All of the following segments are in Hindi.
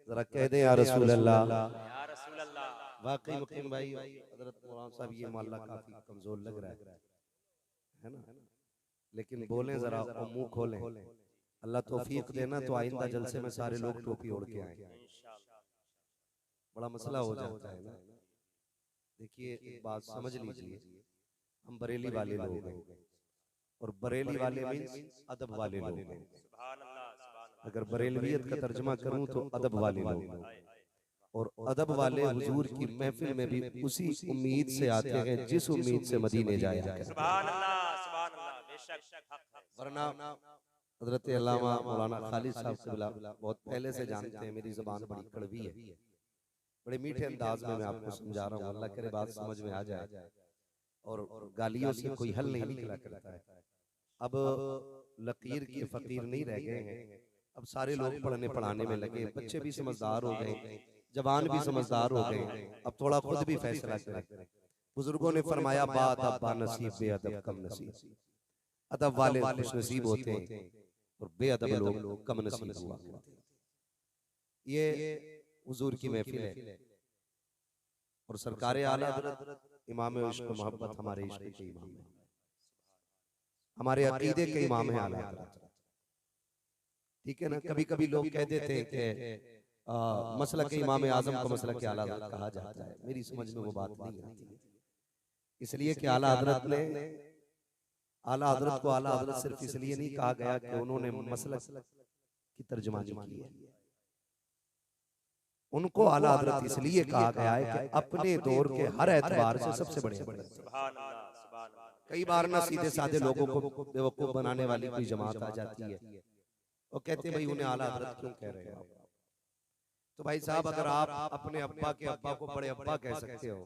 जरा कह दें या रसूल अल्लाह। या रसूल अल्लाह। वाकई मुकीम भाई हजरत मौलाना साहब ये मोहल्ला काफी कमजोर लग रहा है ना, लेकिन बोलें जरा और मुंह खोलें। अल्लाह तौफीक देना तो आइंदा जलसे में सारे लोग टोपी ओढ़ के आए। बड़ा मसला हो जाता है ना। देखिए एक बात समझ लीजिए, हम बरेली वाले लोग हैं और बरेली वाले मीन्स अदब वाले लोग हैं। अगर बरेलवियत का तर्जमा करूं तो अदब वाले लोग हैं। और अदब वाले हुजूर की महफिल में भी उसी उम्मीद से आते हैं जिस उम्मीद से मदीने जाया वरना हजरत अल्लामा मौलाना खालिद साहब क़िबला बहुत पहले से जानते हैं मेरी ज़बान बड़ी कड़वी है, बड़े मीठे अंदाज में मैं आपको समझा रहा हूँ, अल्लाह करे बात समझ में आ जाए। और गालियों से कोई हल नहीं निकला करता है। अब लकीर के फकीर नहीं रह गए हैं, अब सारे लोग पढ़ने पढ़ाने में लगे, बच्चे भी समझदार हो गए, जवान भी समझदार हो गए, अब थोड़ा खुद भी फैसला करें। बुजुर्गों ने फरमाया बाअदब बानसीब बेअदब कम नसीब। अदब वाले खुश नसीब होते हैं और बेअदब लोग कम नसीब हुआ करते हैं। ये हुजूर की महफिल है और सरकार आला हज़रत इमाम इश्क मोहब्बत हमारे इश्क के इमाम है, हमारे अकीदे के इमाम है आला हज़रत। ठीक है ना। कभी कभी लोग कह देते हैं कि मसलक के इमाम आजम को मसलक के आला हज़रत कहा जाता है। मेरी समझ में वो बात नहीं आती है, इसलिए कि आला हज़रत ने आला हज़रत को आला हज़रत सिर्फ इसलिए नहीं कहा गया कि उन्होंने मसलक की तर्जुमानी की है, उनको आला हज़रत इसलिए कहा गया है कि अपने दौर के हर एतबार से सबसे बड़े। कई बार ना सीधे साधे लोगों को बेवकूफ बनाने वाली कोई जमात आ जाती है और कहते हैं भाई उन्हें आला हज़रत क्यों कह रहे हो। तो भाई साहब अगर आप अपने अब्बा के अब्बा को बड़े अब्बा कह सकते हो,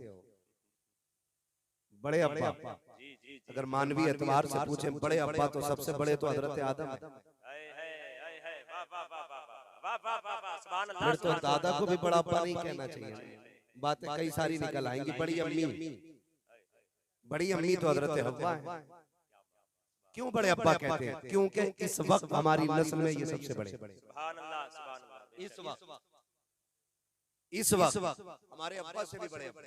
बड़े अब्बा, अगर मानवीय एतबार से पूछे बड़े अब्बा तो सबसे बड़े तो हज़रत आदम है। फिर तो दादा को भी बड़ा अब्बा नहीं कहना चाहिए। बातें कई सारी निकल आएंगी। बड़ी अम्मी तो हज़रत हव्वा है। क्यों बड़े अब्बा कहते हैं? क्योंकि इस वक्त हमारी नस्ल में ये सबसे बड़े। इस वक्त हमारे अब्बा से भी बड़े अब्बा।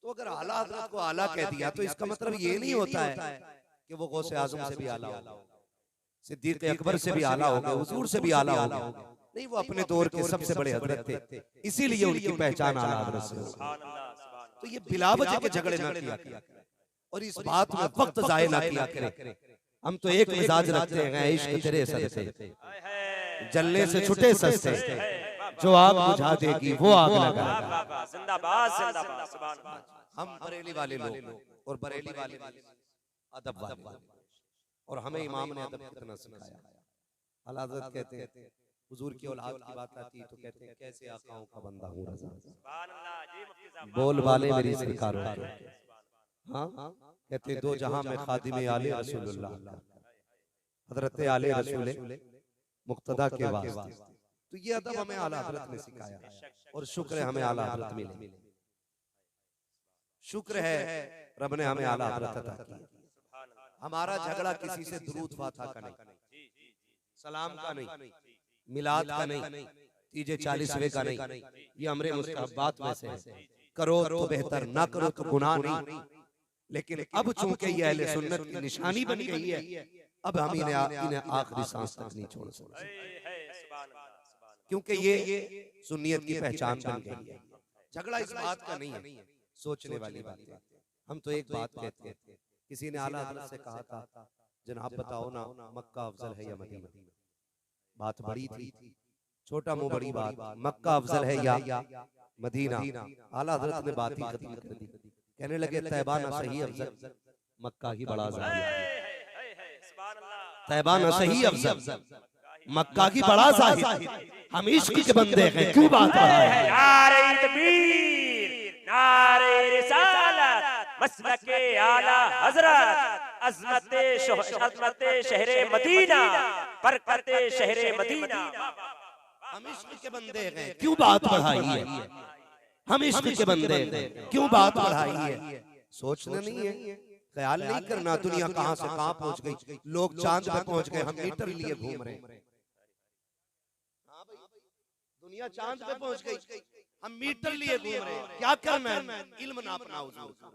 तो अगर आला हज़रत को आला कह दिया तो इसका मतलब ये नहीं होता है कि वो गौसे आज़म से भी आला होगा, सिद्दीक़ अकबर से भी आला होगा, हुजूर से भी आला होगा। नहीं, वो अपने दौर के सबसे बड़े हज़रत थे, इसीलिए उनकी पहचान आला हज़रत से हो। तो ये बिला वजह के झगड़े ना किया करें और इस बात में वक्त ज़ाया ना किया करें। हम तो एक मिजाज रखते हैं, इश्क तेरे सदसे जलने से छुटे सस्ते, जो आग बुझा देगी वो आग लगा। हम बरेली वाले लोग और बरेली वाले अदब वाले, और हमें इमाम ने अदब कितना सिखाया। आला हज़रत कहते हैं हुजूर की औलाद की बात आती है तो कहते हैं कैसे आकाओं का बंदा हूँ रज़ा, बोल वाले मेरी सरकार हो। हाँ कहते दो जहां में खादिम आले रसूलुल्लाह, हज़रत आले रसूल मुक्तदा के वास्ते। तो ये अदब हमें आला हज़रत ने सिखाया और शुक्र है हमें आला हज़रत मिले, शुक्र है रब ने हमें आला हज़रत अता किया। हमारा झगड़ा किसी से दुरूद फातिहा का नहीं, सलाम का नहीं, मिलाद का नहीं, तीजे 40वें का नहीं, ये अमरे मुस्तहब्बात में से है। करो तो बेहतर, ना करो तो गुनाह नहीं। लेकिन अब चूंकि ये अहले सुन्नत की निशानी बन गई है, अब हम इन्हें आखिरी सांस तक नहीं छोड़ सकते, क्योंकि ये सुन्नियत की पहचान बन गई है। झगड़ा इस बात का नहीं है, सोचने वाली बात है। हम तो एक बात कहते हैं, किसी ने आला हज़रत से कहा था जनाब बताओ ना मक्का अफजल है या मदीना। बात बड़ी थी, छोटा मुंह बड़ी बात, मक्का अफजल है या मदीना। आला हज़रत ने बात ही खत्म कर दी, कहने लगे तैबा ना सही अफजल, मक्का ही बड़ा ज़ाहिर। तैबा ना सही अफजल, मक्का की बड़ा ज़ाहिर। हम इश्क के बंदे हैं, क्यों बात बढ़ाएं? नारे तकबीर, नारे रिसालत, मसलके आला हज़रत, अज़मते शहरे मदीना, बरकते शहरे मदीना। हम इश्क के बंदे हैं, क्यों बात बढ़ाई है? हम इश्क के बंदे हैं, क्यों बात बढ़ाई है? सोचना नहीं है, ख्याल नहीं करना दुनिया कहां से कहां पहुंच गई। लोग चांद पे पहुंच गए, हम मीटर लिए घूम रहे हैं। दुनिया चांद पे पहुंच गई, हम मीटर लिए घूम रहे हैं, क्या करना है? इल्म ना अपना हुजूर का।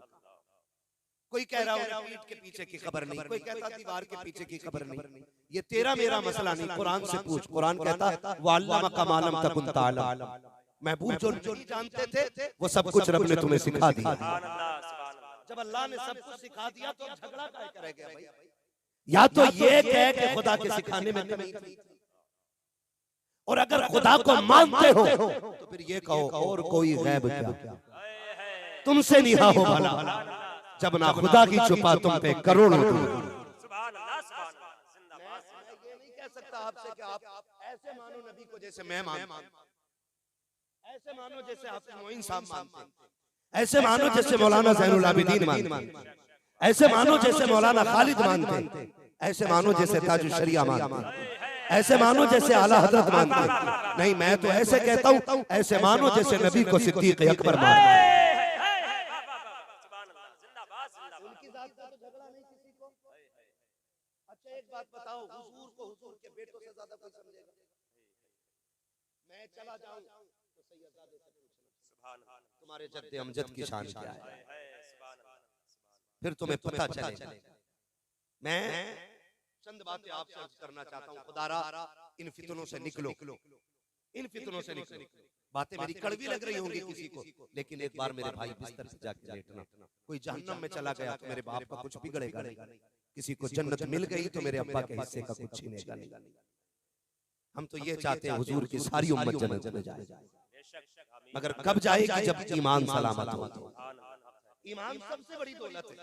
कोई कह रहा है पीठ के पीछे की खबर नहीं, कोई कहता दीवार के पीछे की खबर नहीं। ये तेरा मेरा मसला नहीं, कुरान से पूछ। कुरान कहता वअल्लम कमालम तकुन तालम, महबूब जो नहीं जानते थे वो सब कुछ रब ने तुम्हें सिखा दिया। जब अल्लाह ने सब कुछ सिखा दिया तो झगड़ा काहे करेगा भाई? या तो ये कह कि खुदा के सिखाने में कमी थी, और अगर खुदा को मानते हो तो फिर ये कहो और कोई गैब क्या तुमसे नहीं हो भला, जब ना खुदा की छुपा तुम पे करोड़ों दूर। सुभान अल्लाह, सुभान अल्लाह, जिंदाबाद। मैं ये नहीं कह सकता आपसे कि आप ऐसे मानो नबी को जैसे मैं मानता हूं, ऐसे मानो जैसे हाफिज मोइन साहब मानते हैं, ऐसे मानो जैसे मौलाना ज़ैनुल आबिदीन मानते हैं, ऐसे मानो जैसे मौलाना खालिद मानते हैं, ऐसे मानो जैसे ताजुल शरिया मानते हैं, ऐसे मानो जैसे आला हजरत मानते हैं। नहीं, मैं तो ऐसे कहता हूं, ऐसे मानो जैसे नबी को सिद्दीक अकबर मानते हैं। उनकी जात का तो झगड़ा नहीं किसी को। अच्छा एक बात बताओ, हुजूर को हुजूर के बेटों से ज्यादा कोई समझेगा? मैं चला जाऊं तो सैयदजादे से पूछना तुम्हारे जद्दे अमजद की शान क्या है, फिर तुम्हें पता चलेगा। मैं चंद बातें आपसे अर्ज करना चाहता हूं। खुदारा इन फितनों से निकलो, इन फितनों से निकलो। बातें मेरी कड़वी लग रही होंगी किसी को, लेकिन एक बार मेरे भाई बिस्तर से जाके लेटना। कोई जहन्नम में चला गया तो मेरे बाप का कुछ बिगड़ेगा नहीं, किसी को जन्नत मिल गई तो मेरे अब्बा के हिस्से का कुछ छीनेगा नहीं। हम तो ये चाहते हैं हुजूर की सारी उम्मत जन्नत में जाए, मगर कब जाएगी? जब ईमान सलामत हो। ईमान सबसे बड़ी दौलत है,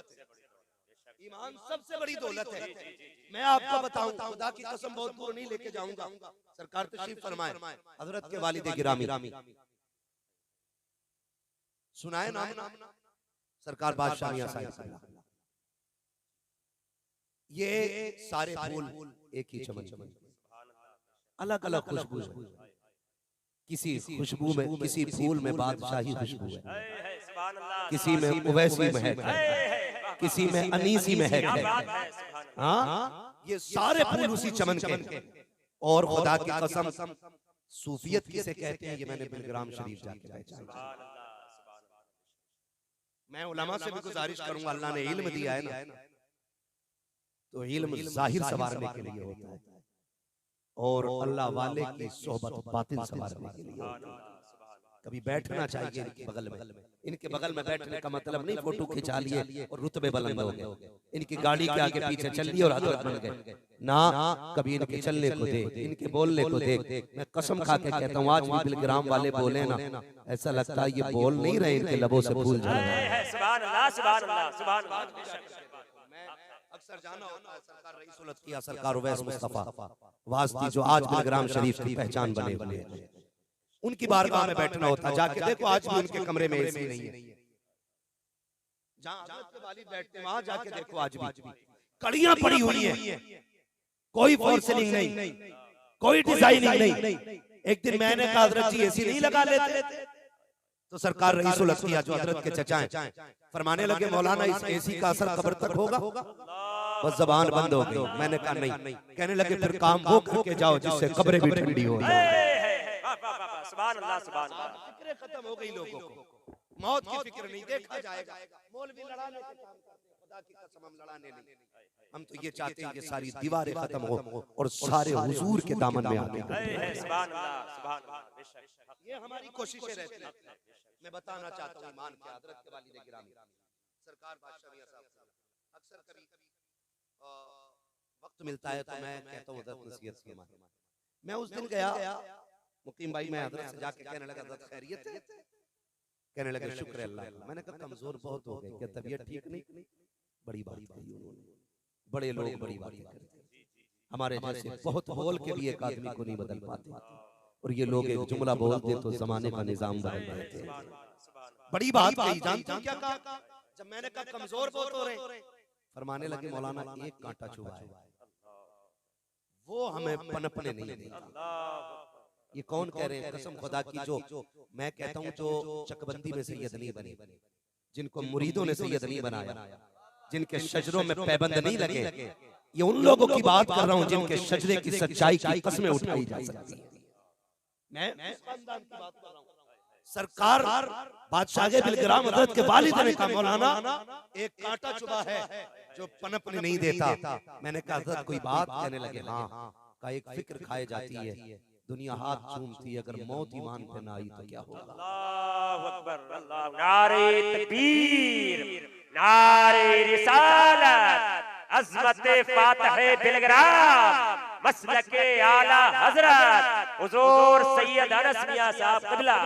ईमान सबसे बड़ी दौलत है। मैं आपको बताऊं, खुदा की कसम बहुत दूर नहीं लेके जाऊंगा। सरकार तशरीफ फरमाए, हजरत के वालिद गिरामी सुनाए नाम सरकार बादशाह मियां साहब। ये सारे फूल एक ही चमन, अलग अलग खुशबू है। किसी खुशबू में, किसी फूल में बादशाही खुशबू है, किसी में उवैसी महक है, किसी में अनीसी महक है। हाँ, ये सारे फूल उसी चमन के। और खुदा की कसम, सूफियत किसे कहते हैं ये मैंने बिलग्राम शरीफ जाके पहचाना। मैं उलमा से भी गुजारिश करूंगा, अल्लाह ने इल्म दिया है ना, तो इल्म जाहिर संवारने के लिए होता है, और अल्लाह वाले की सोहबत बातिन संवारने के लिए होता है। कभी बैठना चाहिए इनके बगल में। इनके बगल में बैठने का मतलब नहीं फोटो खिंचा लिए और रुतबे बुलंद हो गए, इनकी गाड़ी के आगे पीछे चल लिए और हजरत बन गए ना। कभी इनके चलने को देख, इनके बोलने को देख। मैं कसम खा के कहता हूँ, आज भी बिलग्राम वाले बोले ना, ऐसा लगता है ये बोल नहीं रहे, इनके लबों से फूल झड़ रहे हैं। सुभान अल्लाह, सुभान अल्लाह, सुभान अल्लाह। अक्सर जाना होता है, सरकार रईसुल किया, सरकार उवैस मुस्तफा वास्ती जो आज बिलग्राम शरीफ की पहचान बने हुए हैं, उनकी बारगाह में बैठना होता। जाके देखो आज भी उनके कमरे में एसी नहीं है। जहां हजरत के वालिद बैठते हैं वहां जाके देखो आज भी कड़ियां पड़ी हुई हैं, कोई फॉल सीलिंग नहीं, कोई डिजाइनिंग नहीं। एक दिन मैंने कहा हजरत जी एसी नहीं लगा लेते, तो सरकार रईसुल किया जो हजरत के चचा हैं फरमाने लगे मौलाना इस एसी का असर कब्र तक होगा। बस जबान बंद हो गई। मैंने कहा नहीं। कहने लगे फिर काम वो करके जाओ जिससे कब्रें भी ठंडी हो। सुभान अल्लाह, सुभान अल्लाह। फिक्र खत्म हो गई लोगों को, मौत की फिक्र नहीं, देखा जाएगा। मौलवी लड़ाने का काम करते हैं, खुदा की कसम हम लड़ाने नहीं। हम तो ये चाहते हैं कि सारी दीवारें खत्म हो और सारे हुजूर के दामन में आ जाए। सुभान अल्लाह, सुभान अल्लाह। ये हमारी कोशिशें रहती हैं। मैं बताना चाहता हूँ ईमान के हजरत के वालिद गिरामी सरकार बादशाह मियां साहब, अक्सर कभी वक्त मिलता है तो मैं कहता हूँ हजरत नसीहत फरमाएं। मैं उस दिन गया मुकीम भाई, मैं हजरत से जाके कहने लगा हजरत खैरियत है? कहने लगे शुक्र अल्लाह का। मैंने कहा कमजोर बहुत हो गए, क्या तबीयत ठीक नहीं? बड़ी बात कही उन्होंने। बड़े लोग बड़ी बातें करते हैं, हमारे जैसे बहुत बोल के भी एक आदमी को नहीं बदल पाते, और ये लोग एक जुमला बोलते तो जमाने का निजाम बदल देते हैं। बड़ी बात कही। जानते हो क्या कहा? जब मैंने कहा कमजोर बहुत हो रहे, फरमाने लगे मौलाना एक कांटा चुभा है, वो हमें पनपने नहीं देगा। ये कौन कह रहे हैं? कसम खुदा की, जो मैं कहता हूँ जो चकबंदी में सैयद नहीं बने, जिनको मुरीदों ने सैयद नहीं बनाया, जिनके शजरों में पैबंद नहीं लगे, ये उन लोगों की बात कर रहा हूँ जिनके शजरे की सच्चाई की कस्में उठाई जा सकती है। मैं उस खानदान की बात कर रहा हूँ। सरकार बादशाह बिलग्राम हजरत के वालिद ने कहा मौलाना एक कांटा चुभा है जो पनपने नहीं देता। मैंने कहा हजरत कोई बात? कहने लगे हाँ। का एक फिक्र खाए जाती है, दुनिया हाथ चूमती है, अगर मौत ईमान पे ना आई तो क्या होगा? अल्लाहु अकबर, अल्लाह, नारे तकबीर, नारे रिसालत, अज़मत फातिह बिलग्राम, मसलके आला हजरत हुजूर सैयद अनस मियां साहब क़िबला।